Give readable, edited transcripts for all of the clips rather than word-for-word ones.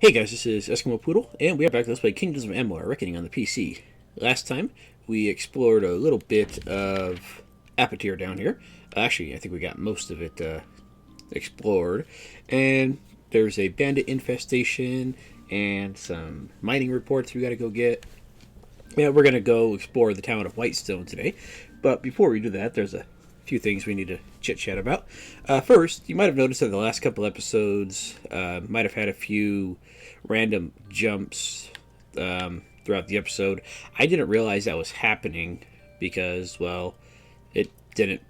Hey guys, this is Eskimo Poodle, and we are back to Let's Play Kingdoms of Amalur: Reckoning on the PC. Last time, we explored a little bit of Apatir down here. Actually, I think we got most of it explored. And there's a bandit infestation and some mining reports we gotta go get. Yeah, we're gonna go explore the town of Whitestone today. But before we do that, there's a few things we need to chit-chat about. First, you might have noticed that the last couple episodes might have had a few random jumps throughout the episode. I didn't realize that was happening because, well, it didn't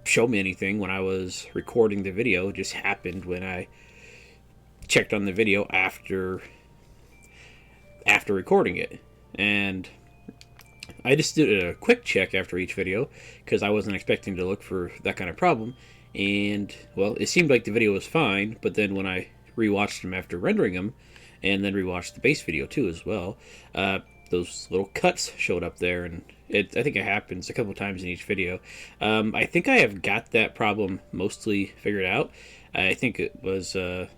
show me anything when I was recording the video. It just happened when I checked on the video after recording it. And I just did a quick check after each video because I wasn't expecting to look for that kind of problem. And, well, it seemed like the video was fine, but then when I rewatched them after rendering them, and then rewatched the base video too as well, those little cuts showed up there, and I think it happens a couple times in each video. I think I have got that problem mostly figured out. I think it was a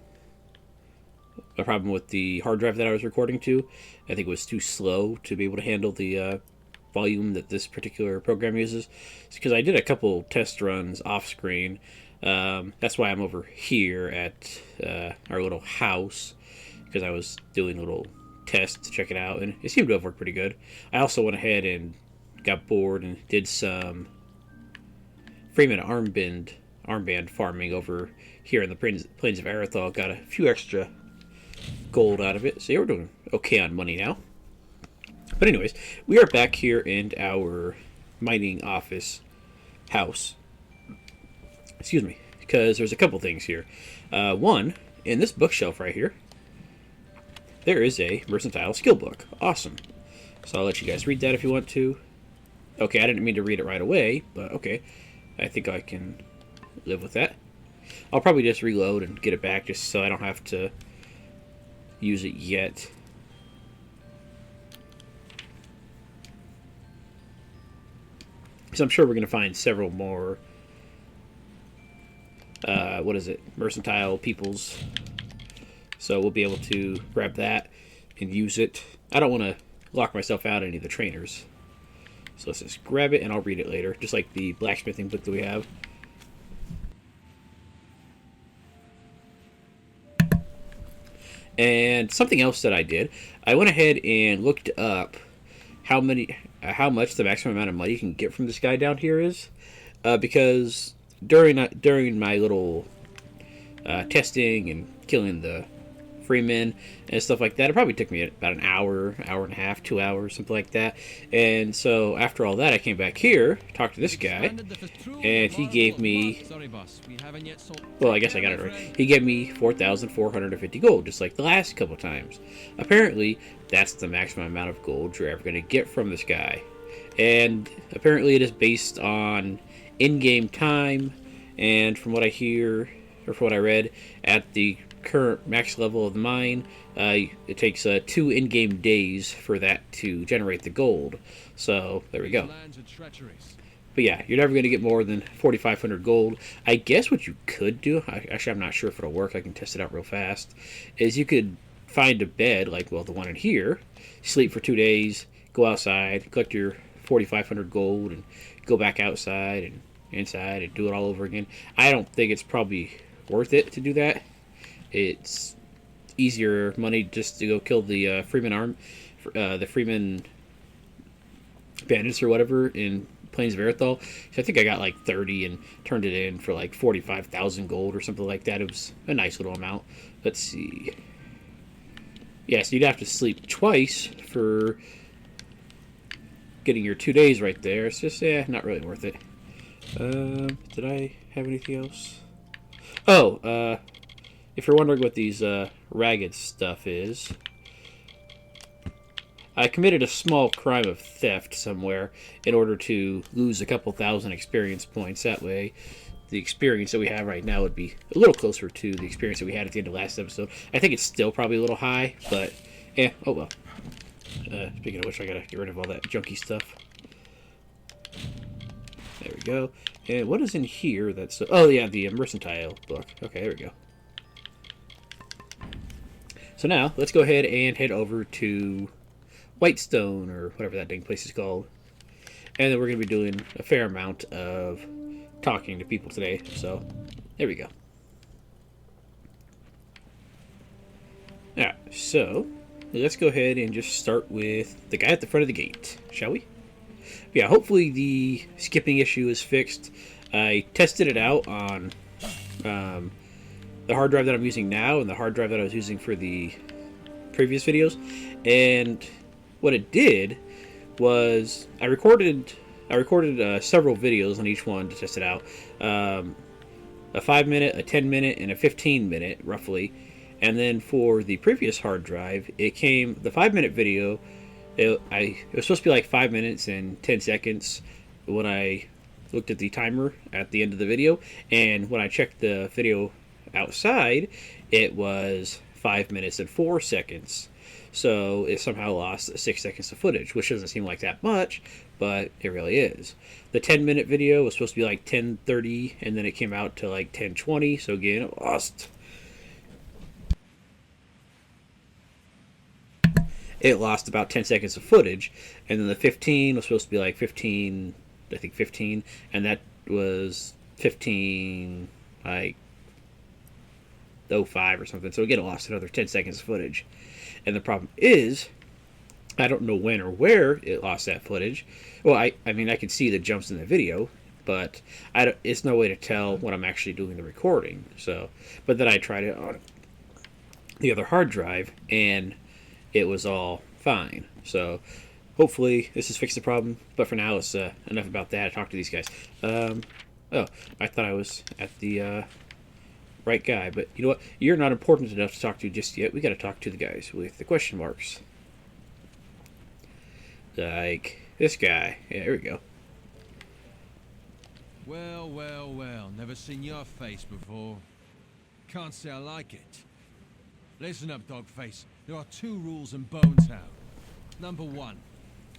problem with the hard drive that I was recording to. I think it was too slow to be able to handle the volume that this particular program uses. It's because I did a couple test runs off screen. That's why I'm over here at our little house, because I was doing a little test to check it out, and it seemed to have worked pretty good. I also went ahead and got bored and did some Freeman armband farming over here in the plains of Arathal. Got a few extra gold out of it, so yeah, we're doing okay on money now. But anyways, we are back here in our mining office house. Excuse me, because there's a couple things here. One, in this bookshelf right here, there is a mercantile skill book. Awesome. So I'll let you guys read that if you want to. Okay, I didn't mean to read it right away, but okay. I think I can live with that. I'll probably just reload and get it back just so I don't have to use it yet. So I'm sure we're going to find several more, mercantile peoples. So we'll be able to grab that and use it. I don't want to lock myself out of any of the trainers. So let's just grab it and I'll read it later, just like the blacksmithing book that we have. And something else that I did, I went ahead and looked up how much the maximum amount of money you can get from this guy down here is, because during my little testing and killing the freemen and stuff like that, it probably took me about an hour and a half, 2 hours, something like that. And so after all that, I came back here, talked to this guy, and he gave me, well, I guess I got it right. He gave me 4,450 gold, just like the last couple times. Apparently, that's the maximum amount of gold you're ever going to get from this guy. And apparently it is based on in-game time, and from what I hear, or from what I read, at the current max level of the mine, it takes 2 in-game days for that to generate the gold. So there we go. But yeah, you're never going to get more than 4,500 gold. I guess what you could do, actually I'm not sure if it'll work, I can test it out real fast, is you could find a bed, like, well, the one in here, sleep for 2 days, go outside, collect your 4,500 gold, and go back outside and inside and do it all over again. I don't think it's probably worth it to do that. It's easier money just to go kill the Freeman bandits or whatever in Plains of Arathal. So I think I got like 30 and turned it in for like 45,000 gold or something like that. It was a nice little amount. Let's see. Yeah, so you'd have to sleep twice for getting your 2 days right there. It's just, not really worth it. Did I have anything else? Oh, if you're wondering what these ragged stuff is, I committed a small crime of theft somewhere in order to lose a couple thousand experience points. That way, the experience that we have right now would be a little closer to the experience that we had at the end of last episode. I think it's still probably a little high, but oh well. Speaking of which, I gotta get rid of all that junky stuff. There we go. And what is in here that's... oh, yeah, the mercantile book. Okay, there we go. So now, let's go ahead and head over to Whitestone, or whatever that dang place is called. And then we're going to be doing a fair amount of talking to people today. So, there we go. Alright, so let's go ahead and just start with the guy at the front of the gate, shall we? Yeah, hopefully the skipping issue is fixed. I tested it out on the hard drive that I'm using now and the hard drive that I was using for the previous videos. And what it did was I recorded several videos on each one to test it out. A 5-minute, a 10-minute, and a 15-minute, roughly. And then for the previous hard drive, it came, the 5-minute video, it was supposed to be like 5 minutes and 10 seconds when I looked at the timer at the end of the video. And when I checked the video outside, it was 5 minutes and 4 seconds. So it somehow lost 6 seconds of footage, which doesn't seem like that much, but it really is. The 10-minute video was supposed to be like 10:30, and then it came out to like 10:20, so again, it lost. It lost about 10 seconds of footage, and then the 15 was supposed to be like 15, I think 15, and that was 15, like 05 or something, so again, it lost another 10 seconds of footage. And the problem is, I don't know when or where it lost that footage. Well, I mean, I can see the jumps in the video, but it's no way to tell when I'm actually doing the recording. So, but then I tried it on the other hard drive, and it was all fine. So, hopefully, this has fixed the problem. But for now, it's enough about that. I talked to these guys. Oh, I thought I was at the right guy, but you know what? You're not important enough to talk to just yet. We got to talk to the guys with the question marks. Like this guy. Yeah, here we go. Well, well, well. Never seen your face before. Can't say I like it. Listen up, Dogface. There are 2 rules in Bonetown. Number 1,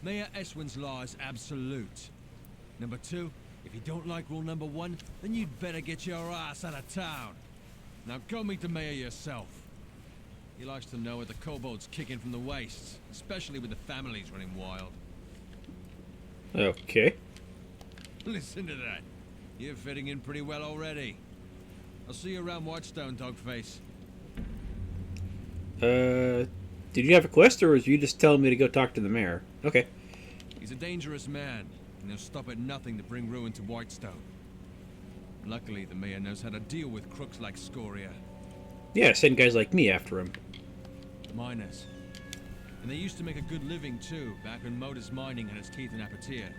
Mayor Eswin's law is absolute. Number 2, if you don't like rule number 1, then you'd better get your ass out of town. Now go meet the mayor yourself. He likes to know what the kobolds kicking from the wastes, especially with the families running wild. Okay. Listen to that. You're fitting in pretty well already. I'll see you around Whitestone, Dogface. Did you have a quest, or was you just telling me to go talk to the mayor? Okay. He's a dangerous man, and he'll stop at nothing to bring ruin to Whitestone. Luckily, the mayor knows how to deal with crooks like Scoria. Yeah, send guys like me after him. Miners. And they used to make a good living, too, back when Modus Mining had its teeth in Apatia.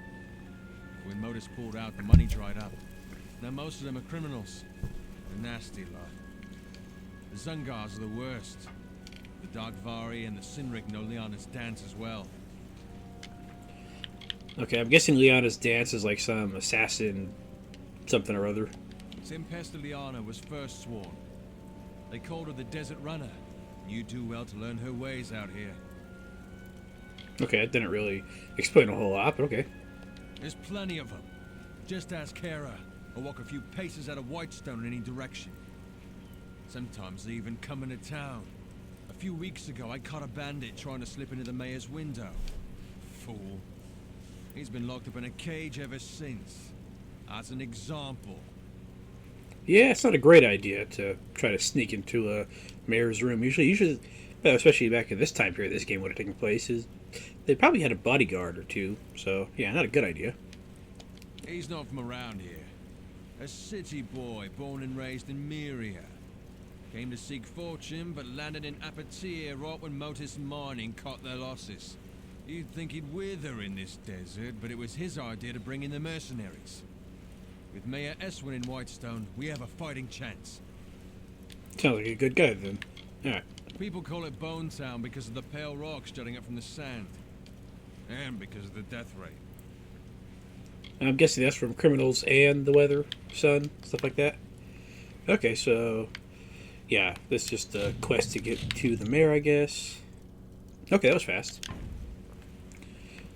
When Modus pulled out, the money dried up. Now most of them are criminals. A nasty lot. The Zungars are the worst. The Darkvari and the Sinrig know Liana's dance as well. Okay, I'm guessing Liana's dance is like some assassin something or other. Simpesta Liana was first sworn. They called her the Desert Runner. You do well to learn her ways out here. Okay, that didn't really explain a whole lot, but okay. There's plenty of them. Just ask Kara, or walk a few paces out of Whitestone in any direction. Sometimes they even come into town. A few weeks ago, I caught a bandit trying to slip into the mayor's window. Fool. He's been locked up in a cage ever since. As an example. Yeah, it's not a great idea to try to sneak into a mayor's room. Usually, especially back in this time period this game would have taken place, is they probably had a bodyguard or two. So, yeah, not a good idea. He's not from around here. A city boy born and raised in Myria. Came to seek fortune, but landed in Apatia right when Modus Mining caught their losses. You'd think he'd wither in this desert, but it was his idea to bring in the mercenaries. With Mayor Eswin in Whitestone, we have a fighting chance. Sounds like a good guy, then. Alright. People call it Bonetown because of the pale rocks jutting up from the sand. And because of the death rate. I'm guessing that's from criminals and the weather, sun, stuff like that. Okay, so... yeah, this is just a quest to get to the mayor, I guess. Okay, that was fast.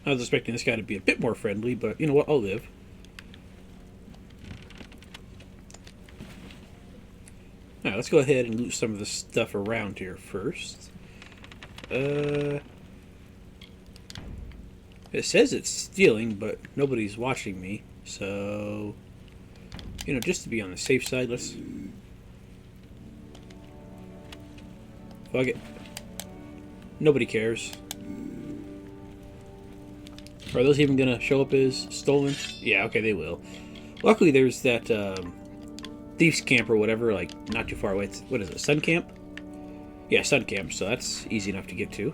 I was expecting this guy to be a bit more friendly, but you know what, I'll live. Alright, let's go ahead and loot some of the stuff around here first. It says it's stealing, but nobody's watching me, so... You know, just to be on the safe side, let's... Fuck it. Nobody cares. Are those even gonna show up as stolen? Yeah, okay, they will. Luckily, there's that, Thief's Camp or whatever, like, not too far away. It's, what is it, Sun Camp? Yeah, Sun Camp, so that's easy enough to get to.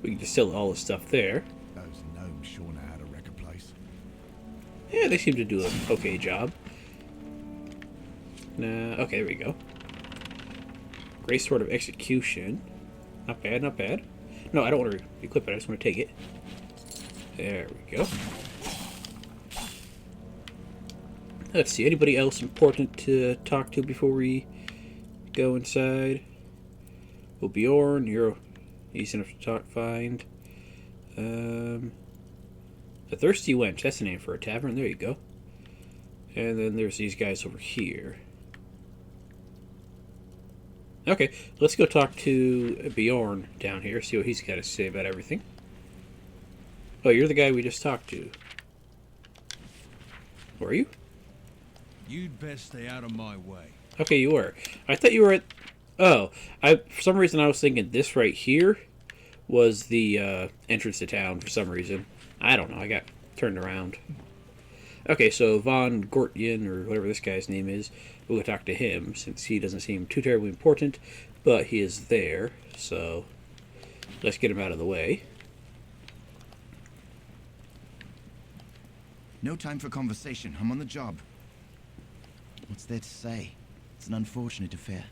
We can just sell all the stuff there. Those gnomes sure know how to wreck a place. Yeah, they seem to do an okay job. Okay, there we go. Great Sword of Execution. Not bad, not bad. No, I don't want to equip it, I just want to take it. There we go. Let's see, anybody else important to talk to before we go inside? Well, Bjorn, you're easy enough to find. The Thirsty Wench, that's the name for a tavern, there you go. And then there's these guys over here. Okay, let's go talk to Bjorn down here, see what he's got to say about everything. Oh, you're the guy we just talked to. Were you? You'd best stay out of my way. Okay, you were. I thought you were at... Oh, for some reason I was thinking this right here was the entrance to town for some reason. I don't know, I got turned around. Okay, so Von Gortyen, or whatever this guy's name is, we'll go talk to him, since he doesn't seem too terribly important, but he is there, so let's get him out of the way. No time for conversation. I'm on the job. What's there to say? It's an unfortunate affair.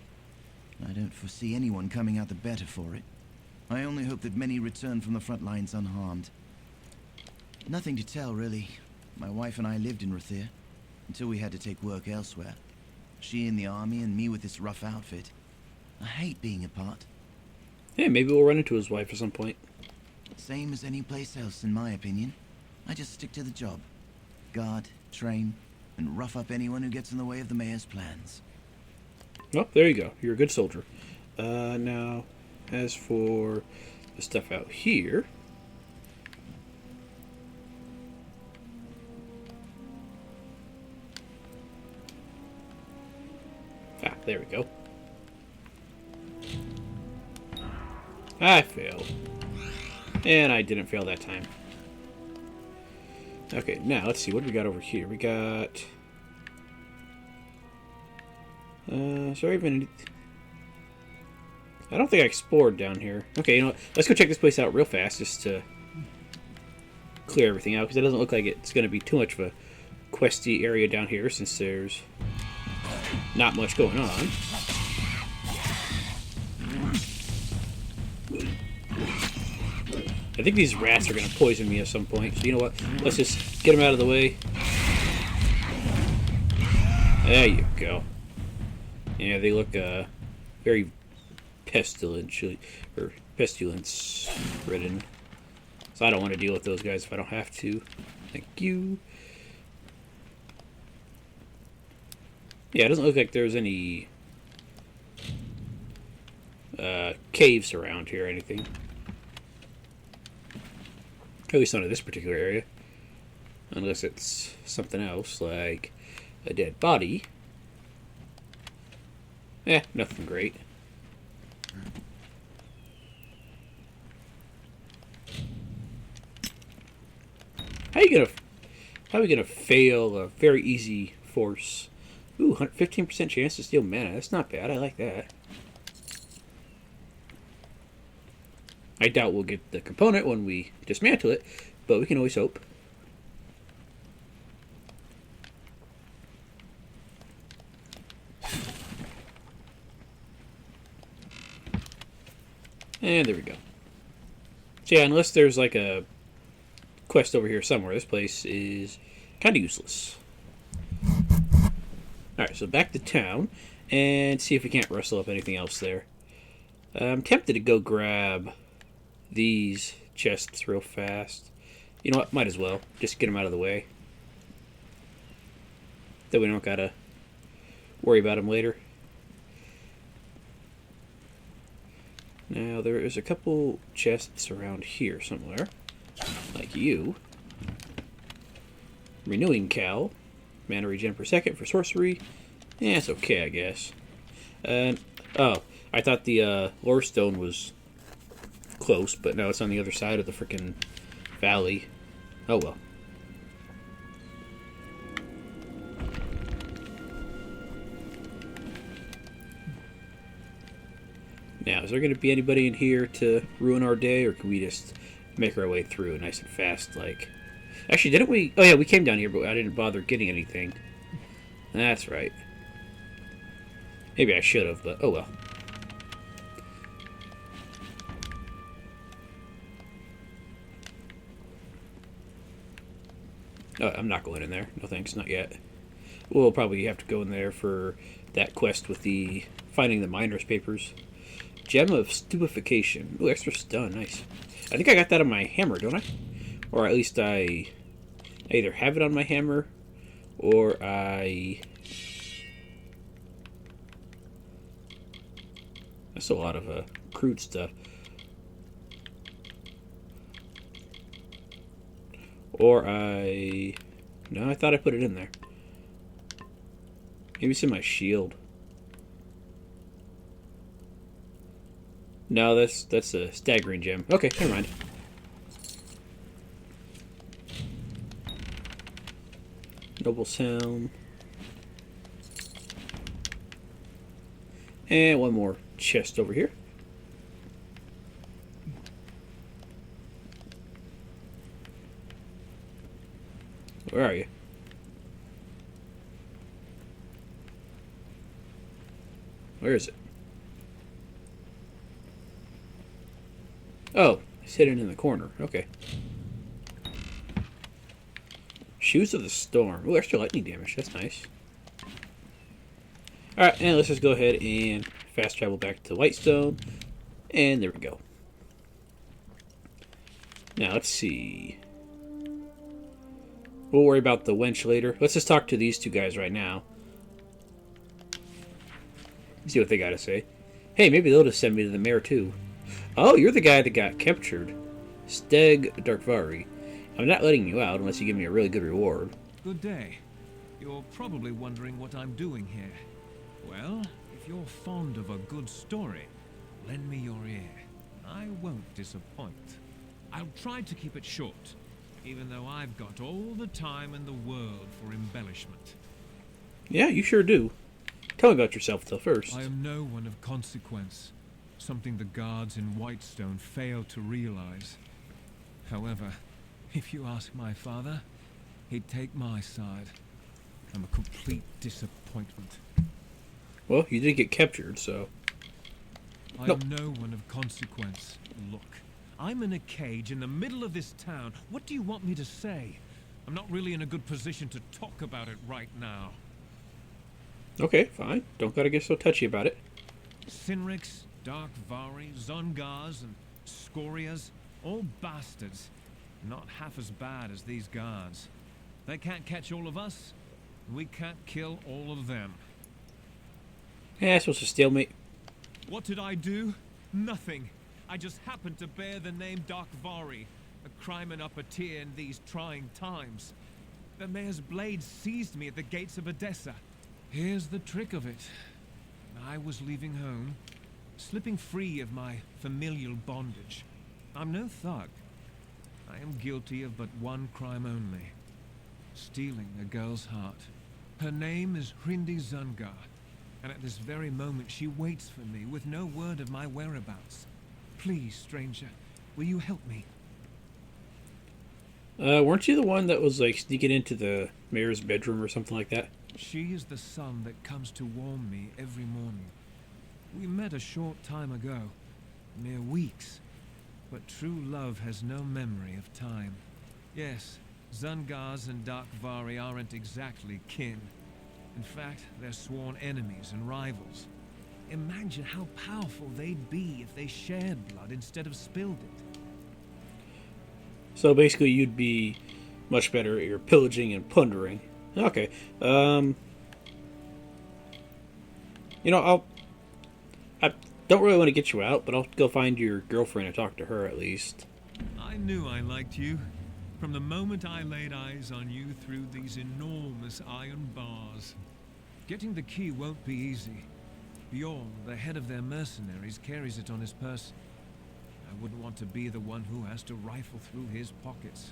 I don't foresee anyone coming out the better for it. I only hope that many return from the front lines unharmed. Nothing to tell, really. My wife and I lived in Rathir, until we had to take work elsewhere. She in the army and me with this rough outfit. I hate being apart. Hey, maybe we'll run into his wife at some point. Same as any place else, in my opinion. I just stick to the job. Guard, train, and rough up anyone who gets in the way of the mayor's plans. Oh, there you go. You're a good soldier. Now, as for the stuff out here... Ah, there we go. I failed. And I didn't fail that time. Okay, now let's see. What do we got over here? We got... sorry, even... I don't think I explored down here. Okay, you know what? Let's go check this place out real fast just to clear everything out, because it doesn't look like it's going to be too much of a questy area down here since there's not much going on. I think these rats are going to poison me at some point, so you know what? Let's just get them out of the way. There you go. Yeah, they look very pestilence-ridden. So I don't want to deal with those guys if I don't have to. Thank you. Yeah, it doesn't look like there's any caves around here or anything. At least not in this particular area. Unless it's something else, like a dead body. Eh, nothing great. How are we gonna fail a very easy force? Ooh, 15% chance to steal mana. That's not bad. I like that. I doubt we'll get the component when we dismantle it, but we can always hope. And there we go. So yeah, unless there's like a quest over here somewhere, this place is kind of useless. Alright, so back to town, and see if we can't rustle up anything else there. I'm tempted to go grab these chests real fast. You know what? Might as well. Just get them out of the way. Then we don't gotta worry about them later. Now, there is a couple chests around here somewhere. Like you. Renewing Cal. Mana regen per second for sorcery. Yeah, it's okay, I guess. Oh, I thought the lore stone was close, but no, it's on the other side of the frickin' valley. Oh well. Now, is there going to be anybody in here to ruin our day, or can we just make our way through nice and fast, like... Actually, didn't we... Oh yeah, we came down here, but I didn't bother getting anything. That's right. Maybe I should have, but oh well. Oh, I'm not going in there. No thanks, not yet. We'll probably have to go in there for that quest with the finding the miner's papers. Gem of Stupefaction. Ooh, extra stun, nice. I think I got that on my hammer, don't I? Or at least I either have it on my hammer, or I... That's a lot of crude stuff. Or I... No, I thought I put it in there. Maybe it's in my shield. No, that's a staggering gem. Okay, never mind. Noble's Helm. And one more chest over here. Where are you? Where is it? Oh, it's hidden in the corner. Okay. Shoes of the Storm. Ooh, extra lightning damage. That's nice. Alright, and let's just go ahead and fast travel back to Whitestone. And there we go. Now, let's see. We'll worry about the wench later. Let's just talk to these two guys right now. See what they got to say. Hey, maybe they'll just send me to the mayor too. Oh, you're the guy that got captured. Steg Darkvari. I'm not letting you out unless you give me a really good reward. Good day. You're probably wondering what I'm doing here. Well, if you're fond of a good story, lend me your ear. I won't disappoint. I'll try to keep it short, even though I've got all the time in the world for embellishment. Yeah, you sure do. Tell me about yourself, though, first. I am no one of consequence, something the guards in Whitestone fail to realize. However, if you ask my father, he'd take my side. I'm a complete disappointment. Well, you did get captured, so... I am no one of consequence. Look, I'm in a cage in the middle of this town. What do you want me to say? I'm not really in a good position to talk about it right now. Okay, fine. Don't gotta get so touchy about it. Sinrix, Darkvari, Zungars, and Scorias, all bastards. Not half as bad as these guards. They can't catch all of us, we can't kill all of them. Yeah, supposed to stalemate. What did I do? Nothing. I just happened to bear the name Darkvari, a crimen up a tier in these trying times. The mayor's blade seized me at the gates of Odessa. Here's the trick of it. I was leaving home, slipping free of my familial bondage. I'm no thug. I am guilty of but one crime only. Stealing a girl's heart. Her name is Hrindi Zungar, and at this very moment she waits for me with no word of my whereabouts. Please, stranger, will you help me? Weren't you the one that was, like, sneaking into the mayor's bedroom or something like that? She is the sun that comes to warm me every morning. We met a short time ago, mere weeks. But true love has no memory of time. Yes, Zungars and Darkvari aren't exactly kin. In fact, they're sworn enemies and rivals. Imagine how powerful they'd be if they shared blood instead of spilled it. So basically you'd be much better at your pillaging and plundering. Okay. You know, Don't really want to get you out, but I'll go find your girlfriend and talk to her at least. I knew I liked you. From the moment I laid eyes on you through these enormous iron bars. Getting the key won't be easy. Bjorn, the head of their mercenaries, carries it on his person. I wouldn't want to be the one who has to rifle through his pockets.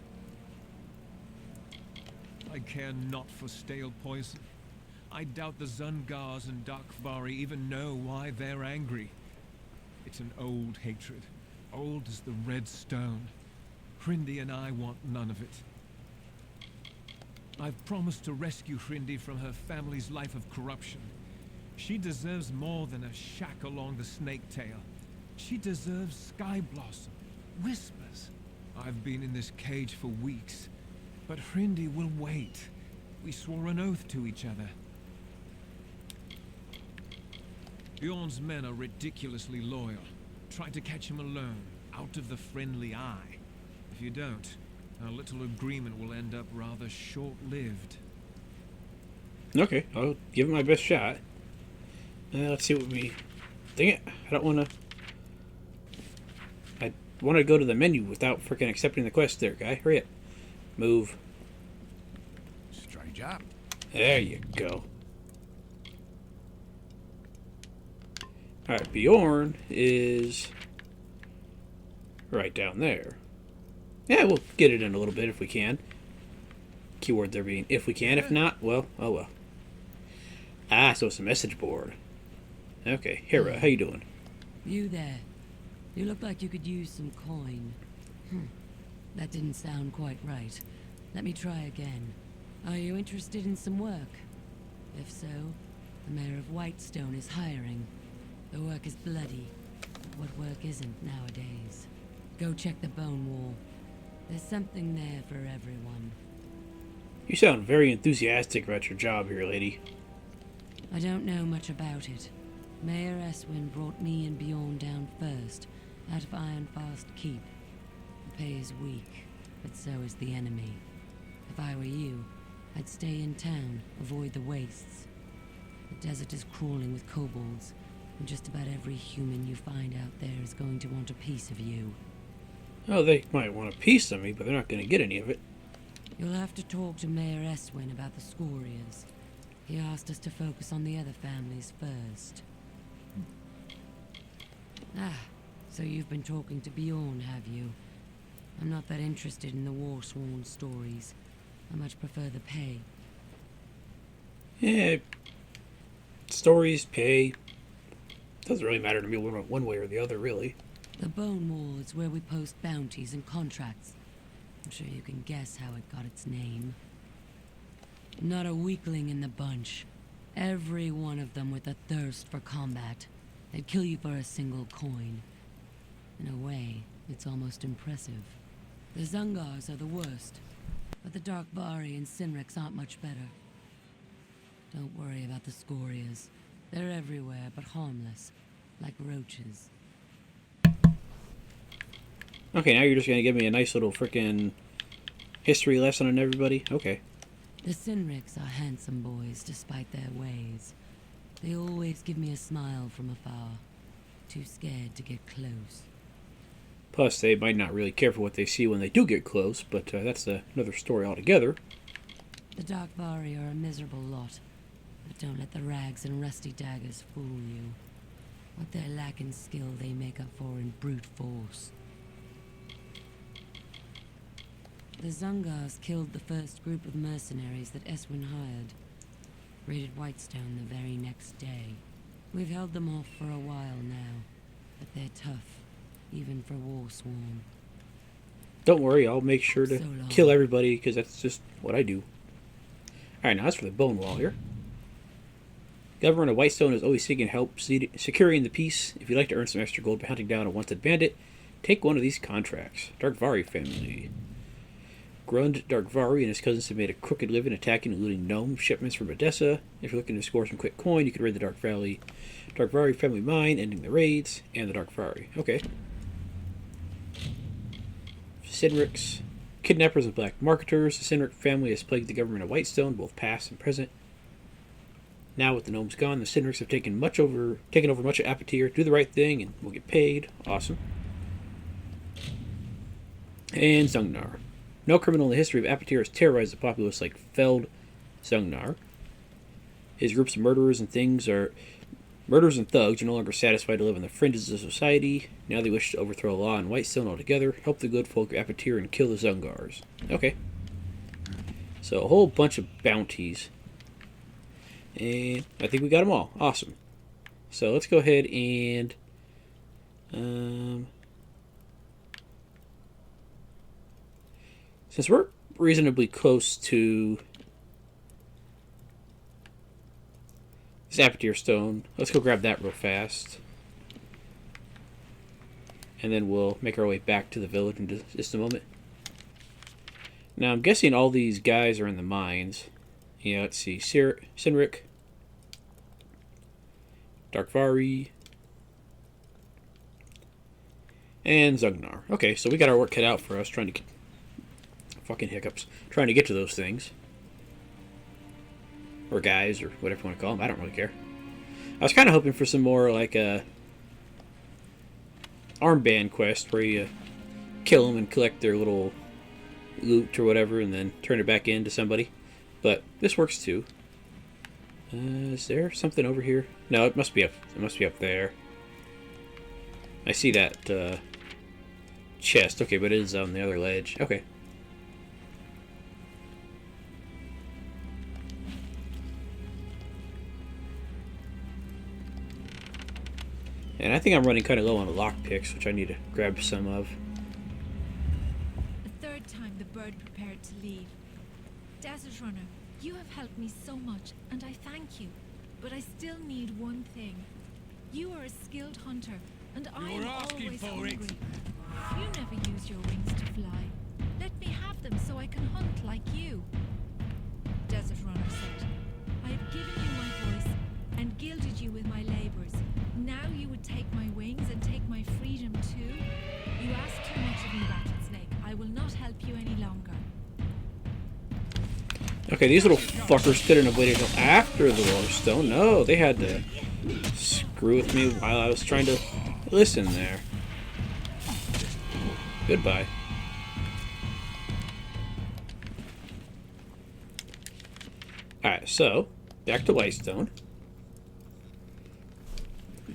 I care not for stale poison. I doubt the Zungars and Darkvari even know why they're angry. It's an old hatred, old as the red stone. Hrindi and I want none of it. I've promised to rescue Hrindi from her family's life of corruption. She deserves more than a shack along the snake tail. She deserves Sky Blossom, whispers. I've been in this cage for weeks, but Hrindi will wait. We swore an oath to each other. Bjorn's men are ridiculously loyal. Try to catch him alone, out of the friendly eye. If you don't, our little agreement will end up rather short-lived. Okay, I'll give it my best shot. Let's see what we... Dang it, I don't want to... I want to go to the menu without freaking accepting the quest there, guy. Hurry up. Move. Stranger. There you go. Alright, Bjorn is right down there. Yeah, we'll get it in a little bit if we can. Keyword there being if we can. If not, well, oh well. Ah, so it's a message board. Okay, Hera, how you doing? You there. You look like you could use some coin. That didn't sound quite right. Let me try again. Are you interested in some work? If so, the mayor of Whitestone is hiring. The work is bloody. What work isn't nowadays? Go check the bone wall. There's something there for everyone. You sound very enthusiastic about your job here, lady. I don't know much about it. Mayor Eswin brought me and Bjorn down first, out of Ironfast Keep. The pay is weak, but so is the enemy. If I were you, I'd stay in town, avoid the wastes. The desert is crawling with kobolds, and just about every human you find out there is going to want a piece of you. Oh, they might want a piece of me, but they're not going to get any of it. You'll have to talk to Mayor Eswin about the Scorias. He asked us to focus on the other families first. Ah, so you've been talking to Bjorn, have you? I'm not that interested in the war-sworn stories. I much prefer the pay. Yeah, stories, pay. Doesn't really matter to me one way or the other, really. The Bone Wall is where we post bounties and contracts. I'm sure you can guess how it got its name. Not a weakling in the bunch. Every one of them with a thirst for combat. They'd kill you for a single coin. In a way, it's almost impressive. The Zungars are the worst, but the Darkvari and Sinriks aren't much better. Don't worry about the Scorias. They're everywhere, but harmless, like roaches. Okay, now you're just going to give me a nice little frickin' history lesson on everybody? Okay. The Sinriks are handsome boys, despite their ways. They always give me a smile from afar. Too scared to get close. Plus, they might not really care for what they see when they do get close, but that's another story altogether. The Darkvari are a miserable lot, but don't let the rags and rusty daggers fool you. What they lack in skill they make up for in brute force. The Zungars killed the first group of mercenaries that Eswin hired. Raided Whitestone the very next day. We've held them off for a while now, but they're tough, even for Warsworn. Don't worry, I'll make sure to So long. kill everybody, because that's just what I do. Alright, now as for the bone wall here. Governor of Whitestone is always seeking help securing the peace. If you'd like to earn some extra gold by hunting down a wanted bandit, take one of these contracts. Darkvari family. Grund Darkvari and his cousins have made a crooked living attacking and looting gnome shipments from Odessa. If you're looking to score some quick coin, you can raid the Darkvari family mine, ending the raids, and the Darkvari. Okay. Sinriks. Kidnappers and black marketers. The Sinrik family has plagued the government of Whitestone, both past and present. Now with the gnomes gone, the Sinrics have taken over much of Apatir. Do the right thing and we'll get paid. Awesome. And Zungnar. No criminal in the history of Apatir has terrorized the populace like felled Zungnar. His groups of murderers and thugs are no longer satisfied to live on the fringes of society. Now they wish to overthrow law in Whitestone altogether, help the good folk of Apatir, and kill the Zungars. Okay. So a whole bunch of bounties. And I think we got them all. Awesome. So let's go ahead and... since we're reasonably close to this Apatir stone, let's go grab that real fast. And then we'll make our way back to the village in just a moment. Now I'm guessing all these guys are in the mines. Yeah, let's see. Sinric, Darkvari, and Zugnar. Okay, so we got our work cut out for us trying to get... fucking hiccups. Trying to get to those things. Or guys, or whatever you want to call them. I don't really care. I was kind of hoping for some more, like, armband quest where you kill them and collect their little loot or whatever and then turn it back into somebody. But this works too. Is there something over here? No, it must be up. It must be up there. I see that chest. Okay, but it is on the other ledge. Okay. And I think I'm running kind of low on lockpicks, which I need to grab some of. A third time the bird prepared to leave. Desert Runner, you have helped me so much, and I thank you. But I still need one thing. You are a skilled hunter, and I am always hungry. You never use your wings to fly. Let me have them so I can hunt like you. Desert Runner said, I have given you my voice and gilded you with my labors. Now you would take my wings and take my freedom too? You ask too much of me, Rattlesnake. I will not help you any longer. Okay, these little fuckers couldn't have waited until after the Whitestone. No, they had to screw with me while I was trying to listen there. Goodbye. Alright, so, back to Whitestone.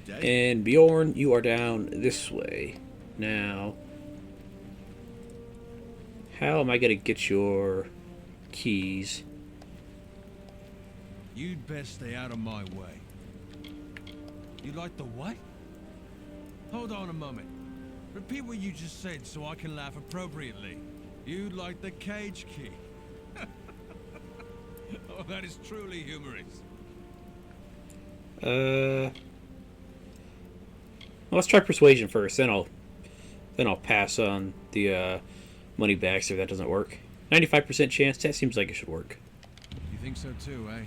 And Bjorn, you are down this way. Now, how am I going to get your keys? You'd best stay out of my way. You like the what? Hold on a moment. Repeat what you just said so I can laugh appropriately. You'd like the cage key. Oh, that is truly humorous. Let's try persuasion first, then I'll pass on the money back if that doesn't work. 95% chance. That seems like it should work. You think so too, eh?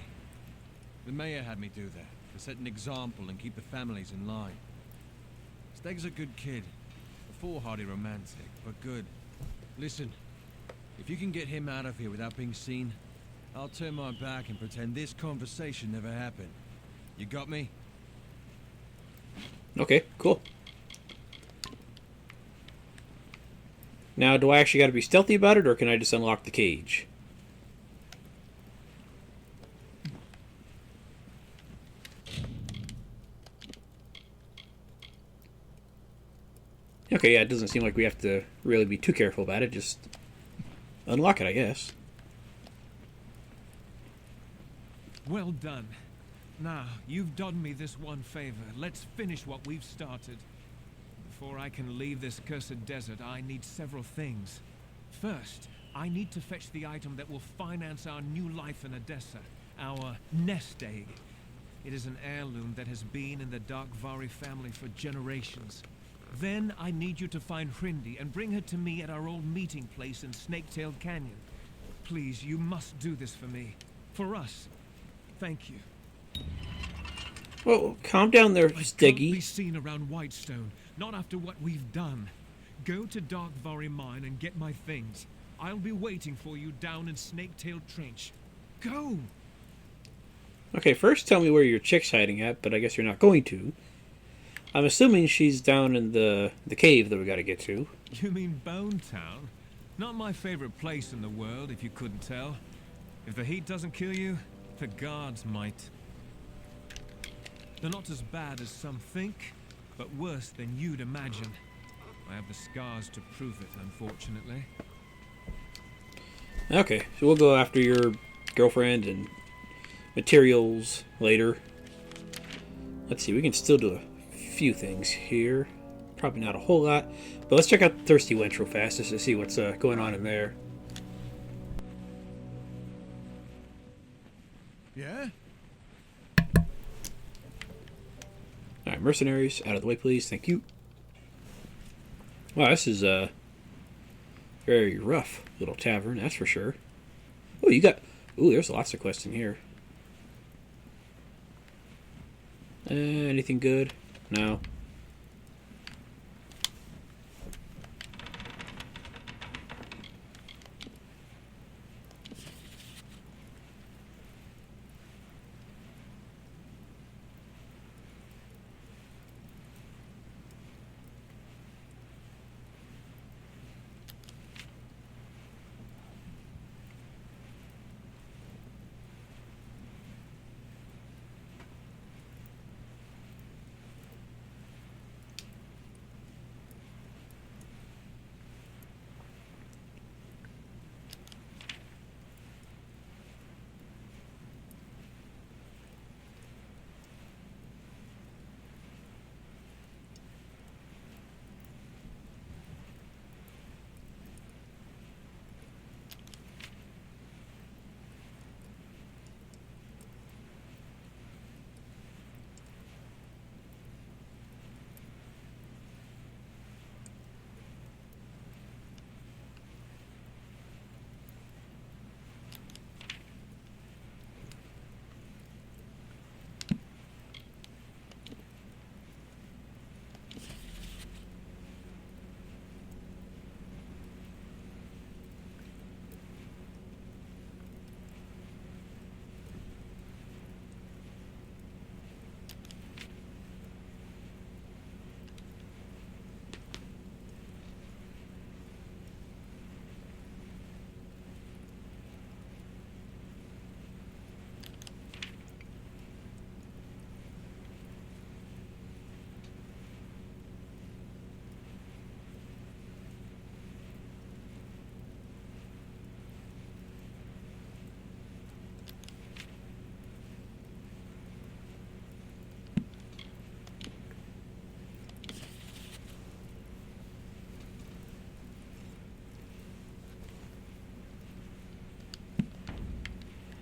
The mayor had me do that to set an example and keep the families in line. Steg's a good kid, a foolhardy romantic, but good. Listen, if you can get him out of here without being seen, I'll turn my back and pretend this conversation never happened. You got me? Okay, cool. Now, do I actually got to be stealthy about it, or can I just unlock the cage? Okay, yeah, it doesn't seem like we have to really be too careful about it. Just unlock it, I guess. Well done. Now, you've done me this one favor. Let's finish what we've started. Before I can leave this cursed desert, I need several things. First, I need to fetch the item that will finance our new life in Odessa, our nest egg. It is an heirloom that has been in the Darkvari family for generations. Then I need you to find Hrindi and bring her to me at our old meeting place in Snaketail Canyon. Please, you must do this for me. For us. Thank you. Whoa, calm down there, I can't Steggy. be seen around Whitestone, not after what we've done. Go to Darkvari Mine and get my things. I'll be waiting for you down in Snaketail Trench. Go! Okay, first tell me where your chick's hiding at, but I guess you're not going to. I'm assuming she's down in the cave that we gotta get to. You mean Bone Town? Not my favorite place in the world, if you couldn't tell. If the heat doesn't kill you, the guards might. They're not as bad as some think, but worse than you'd imagine. I have the scars to prove it, unfortunately. Okay, so we'll go after your girlfriend and materials later. Let's see, we can still do a few things here. Probably not a whole lot, but let's check out Thirsty Wench real fast just to see what's going on in there. Yeah? Alright, mercenaries, out of the way please, thank you. Wow, this is a very rough little tavern, that's for sure. Oh, you got... Ooh, there's lots of quests in here. Anything good? No.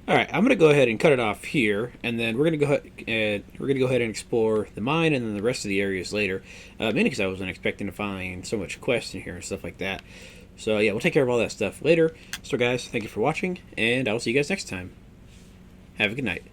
All right, I'm gonna go ahead and cut it off here, and then we're gonna go ahead and explore the mine and then the rest of the areas later. Mainly because I wasn't expecting to find so much quest in here and stuff like that. So yeah, we'll take care of all that stuff later. So guys, thank you for watching, and I will see you guys next time. Have a good night.